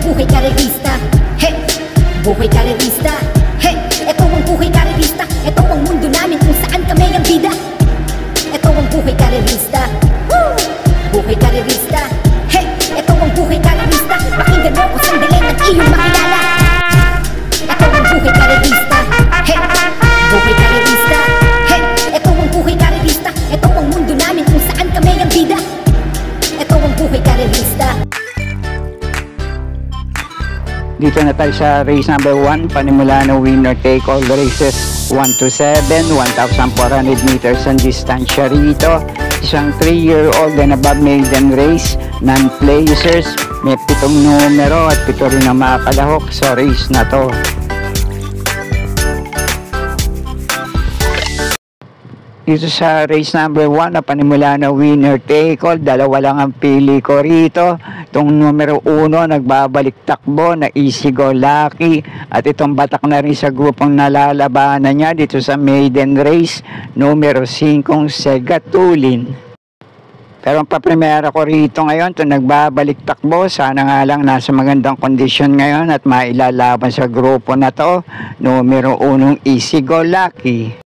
buhay karerista. He, buhay karerista. He, ito ang buhay karerista. Ito ang mundo namin kung saan kami ang bida. Ito ang buhay karerista. Woo! Buhay karerista. He, ito ang buhay karerista. Pakinggan mo kung sandali ng iyong makilala. Ito ang buhay karerista. He, buhay karerista. He, ito ang buhay karerista. Ito ang mundo namin kung saan kami ang bida. Ito ang buhay karerista. Dito na tayo sa race number 1, panimula ng winner take all races 1 to 7, 1,400 meters ang distansya rito. Isang 3-year-old and above maiden race, non-placers, may 7 numero at 7 rin na makakalahok sa race na to. Dito sa race number 1 na panimula na winner take all, 2 lang ang pili ko rito. Itong numero 1 nagbabalik takbo na Easy Go Lucky, at itong batak na rin sa grupong nalalabanan niya dito sa maiden race, numero 5 Segatulin. Pero ang paprimera ko rito ngayon, ito nagbabalik takbo, sana nga lang nasa magandang kondisyon ngayon at mailalaban sa grupo na to, numero 1 Easy Go Lucky.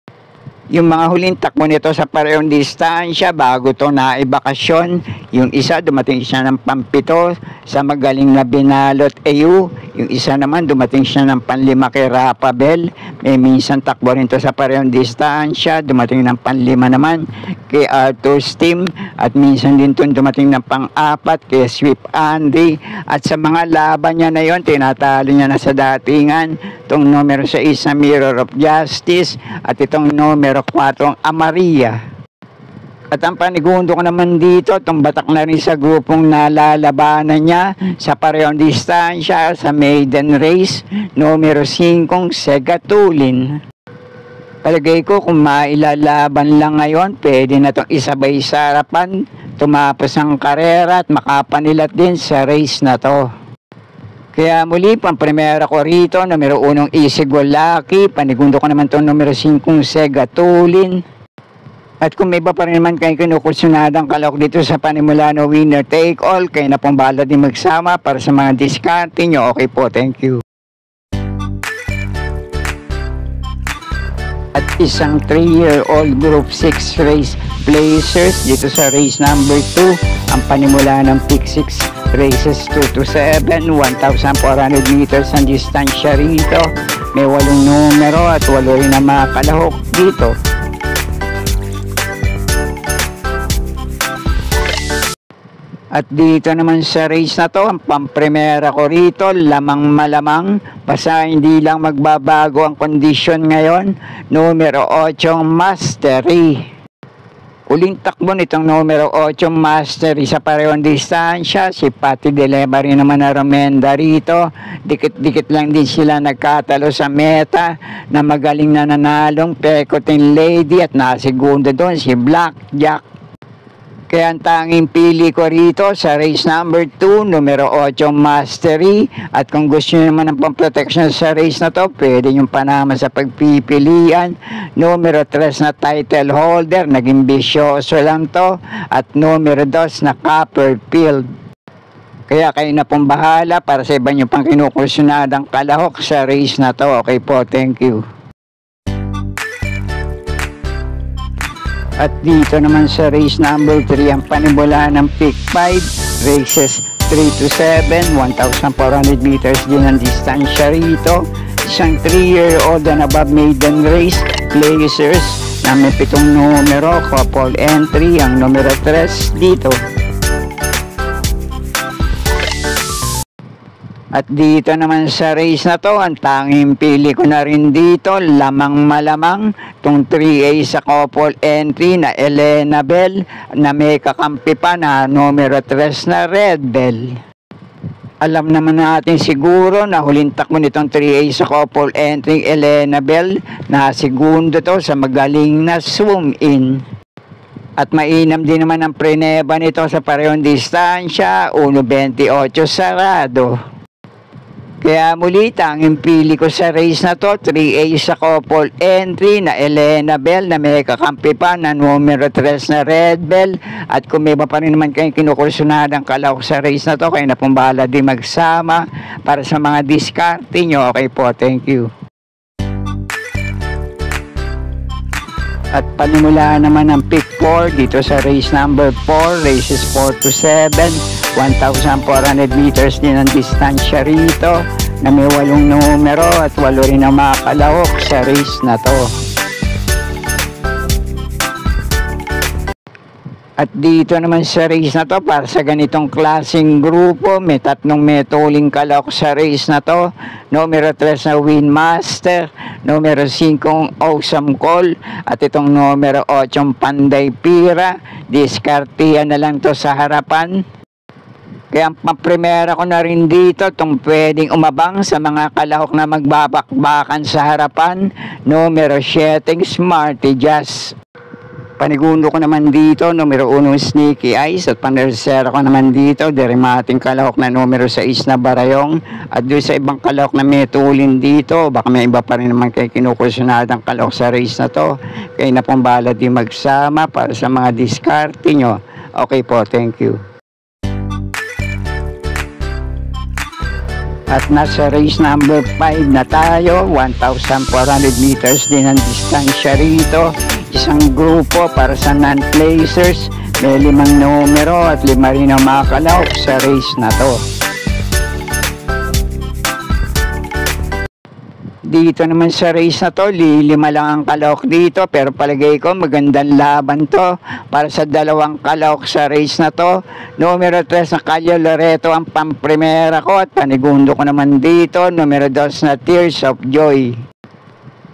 Yung mga huling takbo nito sa parehong distansya bago ito naibakasyon, yung isa dumating siya ng pampito sa magaling na Binalot AU, yung isa naman dumating siya ng panlima kay Rapabel, may minsan takbo rin ito sa parehong distansya, dumating ng panlima naman kay Arthur's Team, at minsan din ito dumating ng pang-4 kay Sweep Andy, at sa mga laban niya na yon, tinatalo niya na sa datingan itong numero 6 na Mirror of Justice at itong numero 4 ang Amaria. At ang panigundo ko naman dito, itong batak na rin sa grupong nalalabanan niya sa parehong distansya sa maiden race, numero 5 Segatulin. Palagay ko kung mailalaban lang ngayon, pwede na itong isabay sa harapan, tumapos ang karera at makapanilat din sa race na to. Kaya muli, pang-primera ko rito, numero 1 Easy Go Lucky, panigundo ko naman itong numero 5 Segatulin. At kung may iba pa rin naman kayo kinukursunadang kalok dito sa panimula no winner take all, kayo na pong bahala din magsama para sa mga diskarte nyo. Okay po, thank you. At isang 3-year-old group 6 race placers dito sa race number 2, ang panimula ng pick 6 races 2 to 7, 1,400 meters ang distansya rito. May 8 numero at 8 rin na makakalahok dito. At dito naman sa race na to, ang pampremera ko rito, lamang malamang, basta hindi lang magbabago ang kondisyon ngayon, numero 8 Mastery. Uling takbo nitong numero 8 Mastery sa parehong distansya, si Pati Delema rin naman na Romenda rito, dikit-dikit lang din sila nagkatalo sa meta na magaling na nanalong Pekotin Lady at nasigunda doon si Blackjack. Kaya ang tanging pili ko rito sa race number 2, numero 8 Mastery. At kung gusto nyo naman ng pang-protection sa race na to, pwede nyo panama sa pagpipilian. Numero 3 na title holder, naging bisyoso lang to. At numero 2 na Copperfield. Kaya kayo na pong bahala para sa iba nyo pang kinukursunadang kalahok sa race na to. Okay po, thank you. At dito naman sa race number 3, ang panimula ng pick 5, races 3 to 7, 1,400 meters din ang distansya rito. Isang 3-year-old and above maiden race, placers na may 7 numero, couple entry, ang numero 3 dito. At dito naman sa race na to, ang tanging pili ko na rin dito, lamang malamang, itong 3A sa couple entry na Elena Bell, na may kakampi pa na numero 3 na Red Bell. Alam naman natin siguro na huling takbo nitong 3A sa couple entry Elena Bell, na segundo to sa magaling na swim in. At mainam din naman ang preneba nito sa parehong distansya, 1.28 sarado. Kaya muli, tanging pili ko sa race na to, 3A sa couple entry na Elena Bell na may kakampi pa na numero 3 na Red Bell. At kung may iba pa rin naman kayong kinukursunadang kalahok sa race na to, kayo na pong bahala din magsama para sa mga diskarte nyo. Okay po, thank you. At panimula naman ang pick 4 dito sa race number 4, races 4 to 7, 1,400 meters din ang distansya rito na may 8 numero at 8 rin ang mga kalahok sa race na to. At dito naman sa race na to, para sa ganitong klaseng grupo, may 3 metuling kalahok sa race na to. Numero 3 na Winmaster, numero 5 Awesome Call, at itong numero 8 Panday Pira. Diskartihan na lang to sa harapan. Kaya ang pampremera ko na rin dito, itong pwedeng umabang sa mga kalahok na magbabakbakan sa harapan. Numero 7 Smarty Jazz. Panigundo ko naman dito, numero 1 Sneaky Eyes, at panersera ko naman dito, derimating kalahok na numero 6 na Barayong. At doon sa ibang kalahok na may tulin dito, baka may iba pa rin naman kayo kinukursunadang kalahok sa race na to. Kayo na pong bahala din magsama para sa mga diskarte nyo. Okay po, thank you. At nasa race number 5 na tayo, 1,400 meters din ang distansya rito. Isang grupo para sa non-placers, may 5 numero at 5 rin ang mga kalahok sa race na to. Dito naman sa race na to, 5 lang ang kalahok dito, pero palagay ko magandang laban to para sa 2 kalahok sa race na to. Numero 3 na Calle Loreto ang pampremera ko, at panigundo ko naman dito, numero 2 na Tears of Joy.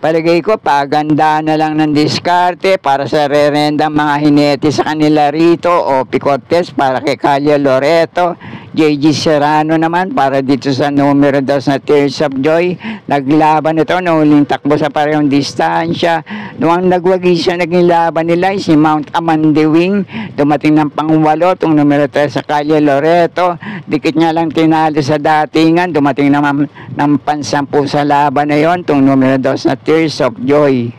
Palagay ko, paganda na lang ng diskarte para sa rerendang mga hinete sa kanila rito, o Picortes para kay Calle Loreto. JG Serrano naman para dito sa numero 2 na Tears of Joy. Naglaban ito na huling takbo sa parehong distansya. Noong nagwagi siya, naging laban nila si Mount Amandewing. Dumating ng pang-8 itong numero 3 sa Calle Loreto. Dikit niya lang tinalo sa datingan. Dumating naman ng pang-10 sa laban na yon, itong numero 2 na Tears of Joy.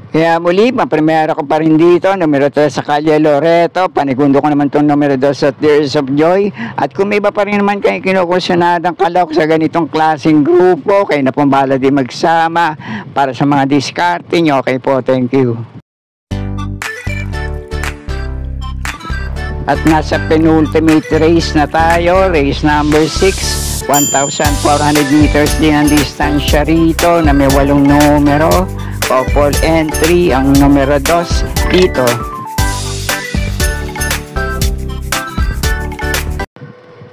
Kaya muli, paprimera ko pa rin dito, numero 3 sa Calle Loreto. Panigundo ko naman itong numero 2 sa Tears of Joy. At kung may iba pa rin naman kayo kinukursunadang kalahok sa ganitong klaseng grupo, kayo na pong bahala din magsama para sa mga diskarte nyo. Okay po, thank you. At nasa penultimate race na tayo, race number 6, 1,400 meters din ang distansya rito na may 8 numero. Couple entry ang numero 2 dito.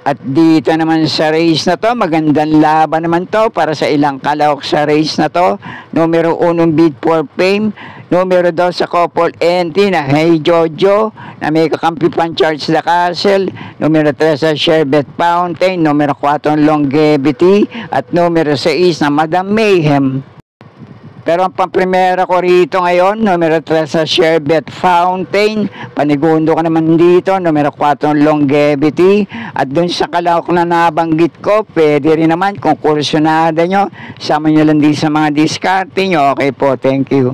At dito naman sa race na to, magandang laban naman to para sa ilang kalahok sa race na to. Numero 1 Bid for Fame, numero 2 sa couple entry na Hey Jojo na may kakampi pang Charge the Castle, numero 3 sa Sherbet Fountain, numero 4 Longevity, at numero 6 na Madam Mayhem. Pero ang pampremera ko rito ngayon, numero 3 sa Sherbet Fountain. Panigundo ko naman dito, numero 4 Longevity. At dun sa kalahok na nabanggit ko, pwede rin naman kung kursunada nyo. Sama nyo lang din sa mga diskarte nyo. Okay po, thank you.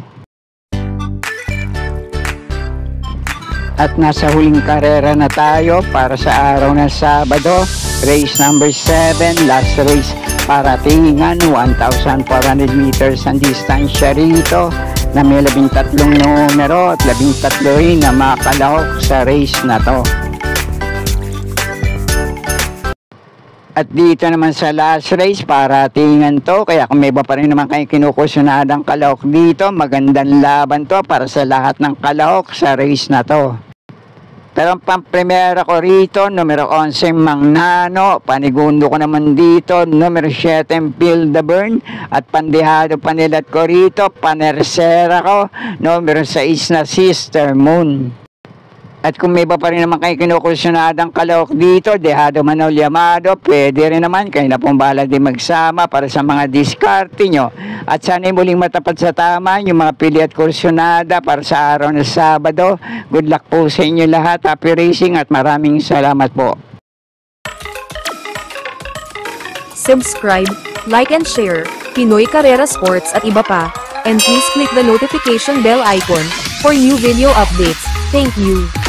At nasa huling karera na tayo para sa araw ng Sabado. Race number 7, last race paratingan, 1,400 meters ang distansya rito na may 13 numero at 13 rin na mga kalahok sa race na to. At dito naman sa last race, paratingan to, kaya kung may iba pa rin naman kayong kinukursunadang kalahok dito, magandang laban to para sa lahat ng kalahok sa race na to. Pero ang pampremera ko rito, numero 11 Mang Nano, panigundo ko naman dito, numero 7 Feel the Burn, at pandihado panilat ko rito, panersera ko, numero 6 na Sister Moon. At kung may iba pa rin naman kayo kinukursunadang kalahok dito, dehado Manol Yamado, pwede rin naman, kayo na pong bahala din magsama para sa mga diskarte nyo. At sana'y muling matapat sa tama yung mga pili at kursunada para sa araw ng Sabado. Good luck po sa inyo lahat, happy racing at maraming salamat po. subscribe, like and share, Pinoy Carrera Sports at iba pa. And please click the notification bell icon for new video updates. Thank you.